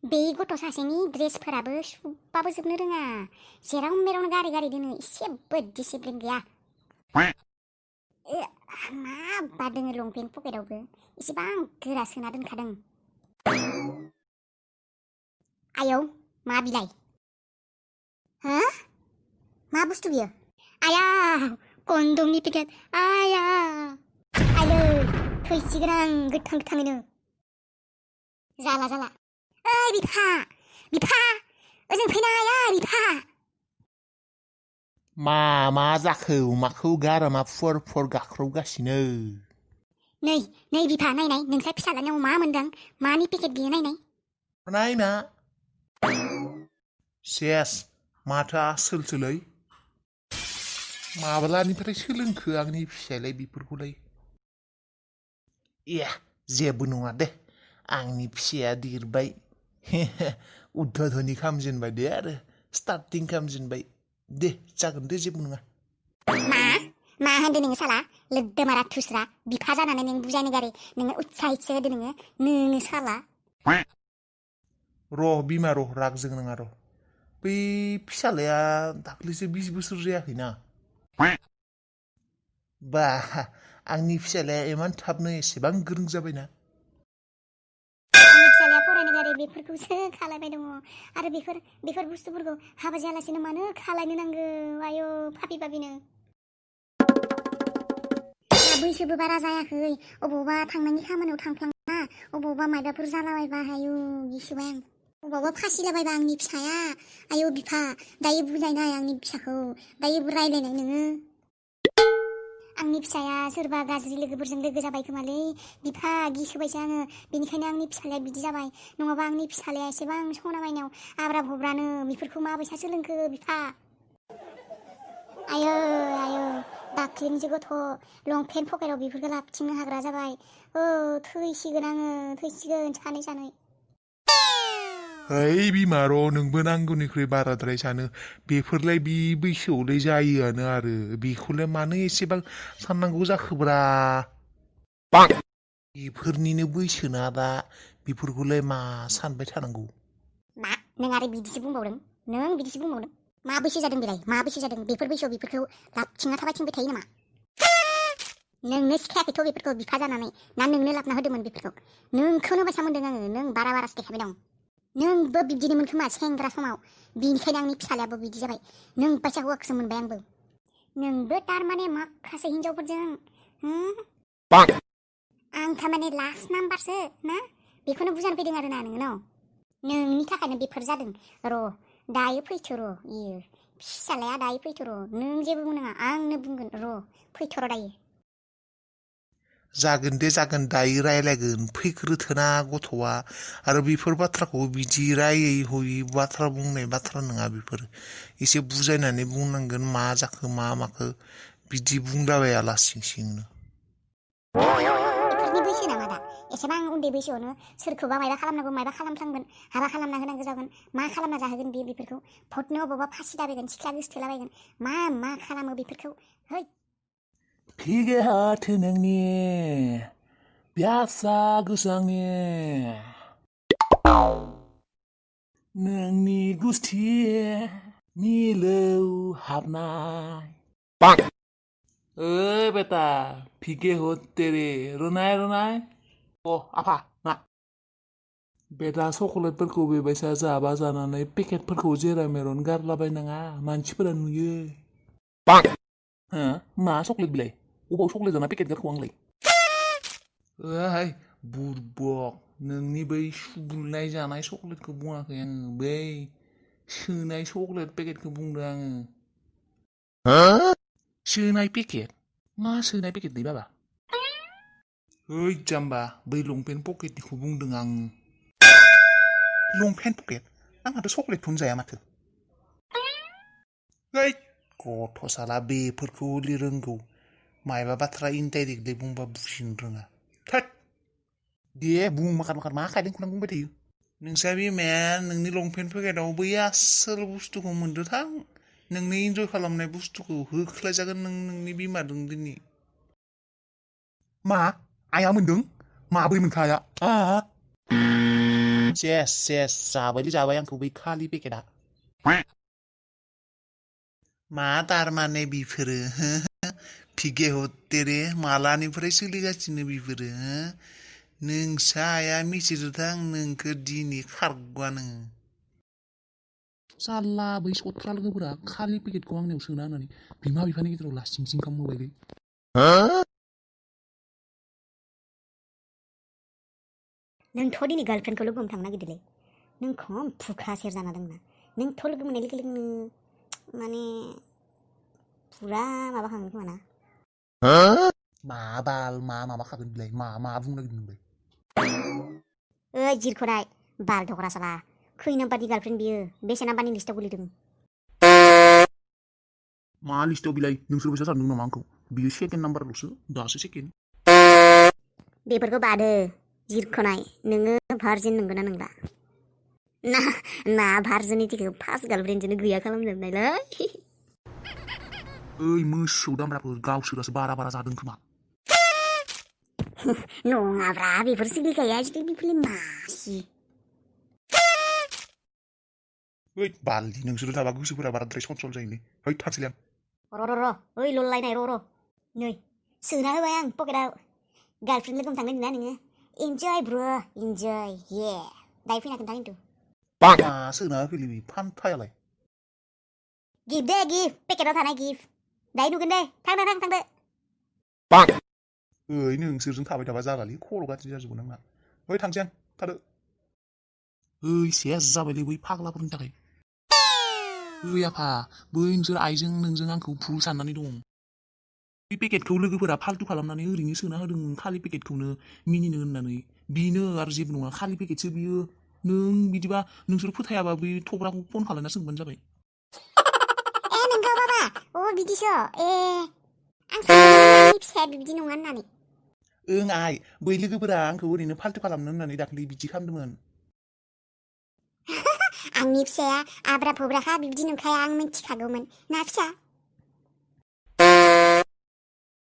बे गथ' सासेनि ड्रेसफोराबो सुबाबो जोबनो रोङा जेराव मेरावनो गारि गारि दोनो एसेबो डिसिप्लिन गैया मा बादोङो लंपेन्ट पकेटावबो एसेबां गोरा सोना दोनखादों आयौ मा बिलाइ हो मा बुस्थु बियो आया कन्डमनि पेकेट आया आयै थैसिगोन आं गोथां गोथाङैनो जाला जाला ओइ बिफा बिफा ओजों फैनो हाया बिफा मा जाखो माखौ गारामा फुर फुर गाख्रावगासिनो नै नै बिफा नायनाय नोंसा फिसालानियाव मा मोनदों मानि पेकेट बियो नायनाय नायना सेस माथो आसोलसोलै माब्लानिफ्राय सोलोंखो आंनि फिसायालाय बेफोरखौलाय जेबो नङा दे आंनि फिसाया देरबाय उद्धधनि खामजेनबाय दे आरो स्टार्टिं खामजेनबाय दे जागोन दे जेबो नङा मा होनदों नोङो साला लोद्दोमारा थुस्रा बिफा जानानै नों बुजायनो गारि नोङो उत्साहितसो होदो नोङो साला र' बिमा र' राग जों नङा र' बै फिसालाया दाख्लैसो 20 बोसोर जायाखैना बा आंनि फिसालाया इमान थाबनो एसेबां गोरों जाबायना आंनि फिसालाया फरायनो गारि बेफोरखौसो खालायबाय दङ आरो बेफोर बुस्थुफोरखौ हाबा जायालासिनो मानो खालायनो नांगौ आयौ फापि पापिनो बैसोबो बारा जायाखै अबावबा थांनायनि खामानियाव थांफ्लांना अबावबा मायबाफोर जालाबायबा आयौ गिसोबाय आं अबावबा फासिलाबायबा आंनि फिसाया आयौ बिफा दायो बुजायनाय आंनि फिसाखौ दायो रायलायनाय नोङो आंनि फिसाया सोरबा गाज्रि लोगोफोरजों लोगो जाबाय खोमालै बिफा गिसोबायसो आङो बेनिखायनो आंनि फिसालाया बिदि जाबाय नङाबा आंनि फिसालाया एसेबां सना मायनाव आब्रा भब्रानो बेफोरखौ माबायसा सोलोंखो बिफा आयौ दाख्लिनिसो गथ' लंपेन्ट पकेटाव बेफोरखौ लाबथिंनो हाग्रा जाबाय थैसिगोन आङो थैसिगोन सानै ओइ बिमा र' नोंबो नांगौनिख्रुइ बाराद्राय सानो बेफोरलाय बे बैसोआवलाय जायोआनो आरो बेखौलाय मानो एसेबां साननांगौ जाखोब्रा बेफोरनिनो बैसोना दा बेफोरखौलाय मा सानबाय थानांगौ मा नों आरो बिदिसो बुंबावदों मा बैसो जादों बेलाय मा बैसो जादों बेफोर बैसोआव बेफोरखौ लाबथिंना थाबायथिंबाय थायो नामा नोंनो सिखायाखैथ' बेफोरखौ बिफा जानानै ना नोंनो लाबना होदोंमोन बेफोरखौ नोंखौनो बायसा मोन्दों आङो नों बारासो देखायबाय दं नोंबो बिब्दिनोमोन खोमा सेंग्रा समाव बिनिखायनो आंनि फिसालायाबो बिदि जाबाय नों बायसा हौवाखौसो मोनबाय आंबो नोंबो थारमाने माखासे हिनजावफोरजों आं थारमाने लास्ट नाम्बारसो ना बेखौनो बुजानो फैदों आरोना नोंनाव नोंनि थाखायनो बेफोर जादों र' दायो फैथ' र' इयो फिसालाया दायो फैथ' र' नों जेबो बुंनाङा आंनो बुंगोन र' फैथ' र' दायो जागोन दे जागोन दायो रायलायगोन फैग्रोथोना गथ'आ आरो बेफोर बाथ्राखौ बिदि रायै हयै बाथ्रा बुंनाय बाथ्रा नङा बेफोर एसे बुजायनानै बुंनांगोन मा जाखो मा माखो बिदि बुंलाबाया लासिंसिंनो बेफोरनि बैसो नामा दा एसेबां उन्दै बैसोआवनो सोरखौबा मायबा खालामनांगौ मायबा खालामफ्लांगोन हाबा खालामना होनांगौ जागोन मा खालामना जाहोगोन बेफोरखौ भटनो अबावबा फासि दाबायगोन सिख्ला गोसथोलाबायगोन मा खालामो बेफोरखौ है Pige hati nengni, biasa gusangni, nengni gusti, milau habnai. Beta, pige hotere, runai. Oh, apa? Nah. Beta chocolate-फोरखौ बेबायसा जाबा जानानै पेकेटफोरखौ जेरा मेरन गारलाबायनाङा मानसिफोरा नुयो मा चकलेट बिलाय अबाव चकलेट जाना पेकेट गारखौ आंलाय बुरबक नोंनि बै सुबुलनाय जानाय चकलेटखौ बुङाखै आङो बै सोनाय चकलेट पेकेटखौ बुंदों आङो सोनाय पेकेट मा सोनाय पेकेटलै बाबा ओइ जाम्बा बै लंपेन्ट पकेटनिखौ बुंदों आं लंपेन्ट पकेट आंहाथ' चकलेटखौनो जाया माथो गथ' साला बेफोरखौ रोंगौ मायबा बाथ्रा इनडाइरेक्टलि बुंबा बुजिनो रोङा थोद दे बुं माखार मा खायदों खुनां बुंबाय थायो नोंसा बिमाया नोंनि लंपेन्ट पकेटाव बै आसोल बुस्थुखौ मोनदो थां नोंनि इन्जय खालामनाय बुस्थुखौ होख्लायजागोन नोंनि बिमादों दिनै मा आइया मोनदों माबोरै मोनखा आइया सेस जाबायलै जाबाय आंखौ बै खालि पेकेटआ मा तारमाने बिफोरो फिगे हत्तेरे मालानिफ्राय सोलिगासिनो बिफोरो नोंसा आइया मिथिदोंथां नोंखौ दिनै खारग'आ नोङो साला बै सथ्रा लोगोफोरा खालि पेकेटखौ आंनियाव सोना होनानै बिमा बिफानि गेजेराव लासिं सिं खालामहोबायलै नोंथ' दिनै गार्लफ्रेन्डखौ लोगो हमनो थांनो नागिरदोंलै नों खम फुखा सेर जाना दंना नोंथ' लोगो मोननाय लोगो लोगोनो माने फुरा माबाखागोन खोमा ना मा बाल मा माबाखागोन बिलाय मा बुंनो नागिरदों नोंलाय ओइ जिरख'नाय बाल धग्रा साला खै नाम्बारनि गार्लफ्रेन्ड बियो बेसे नाम्बारनि लिस्टआव गोलैदों मा लिस्टआव बिलाय नोंसोर बैसा सानदों नामा आंखौ बियो सेकेन्ड नाम्बारल'सो दासो सेकेन्ड बेफोरखौ बादो जिरख'नाय नोङो भार्जिन नंगौना नंला ना भार्जिनिटिखौ फार्स्ट गार्लफ्रेन्डजोंनो गैया खालामजोबनायलै ओइ मोसौ दामब्राफोर गावसोरासो बारा जादों खोमा नङाब्रा बेफोर सोलिखायो आजिखालि बेफोरलाय मासि ओइ बालदि नोंसोर थाबा गोसोफोरा बाराद्राय सनसल जायोलै है थांसैलै आं र' ओइ ललायनाय र' नै सोना होबाय आं पकेटाव गार्लफ्रेन्ड लोगो हमनो थांनो ना नोङो इन्जय ब्र इन्जय ये दायो फैना खोन्था खिन्थु मा सोना होफैलै बे फान्थायालाय गिफ्ट दे गिफ्ट पेकेटाव थानाय गिफ्ट दायो नुगोन दे थांदो ओइ नोंसोरजों थाबाय थाबा जालालै खर' गाज्रि जाजोबगोन आंना ओइ थांसै आं थादो ओइ सेस जाबायलै बै फाग्लाफोरनि थाखाय ओइ आफा बै नोंसोर आइजों नोंजों आंखौ भुल साननानै दं बे पेकेटखौ लोगोफोरा फाल्तु खालामनानै ओरैनो सोना होदों खालि पेकेटखौनो मिनिनो होननानै बिनो आरो जेबो नङा खालि पेकेटसो बियो नों बिदिबा नोंसोर फोथायाबा बै थग्राखौ फन खालामना सोंबानो जाबाय नोंगौ बाबा बिदिसो आं सानदों फिसाया बिदि नङा होननानै ओं आइ बै लोगोफोरा आंखौ ओरैनो फाल्तु खालामनो होननानै दाख्लै बिदि खालामदोंमोन आंनि फिसाया आब्रा फोब्राखा बिब्दि नंखाया आं मिथिखागौमोन ना फिसा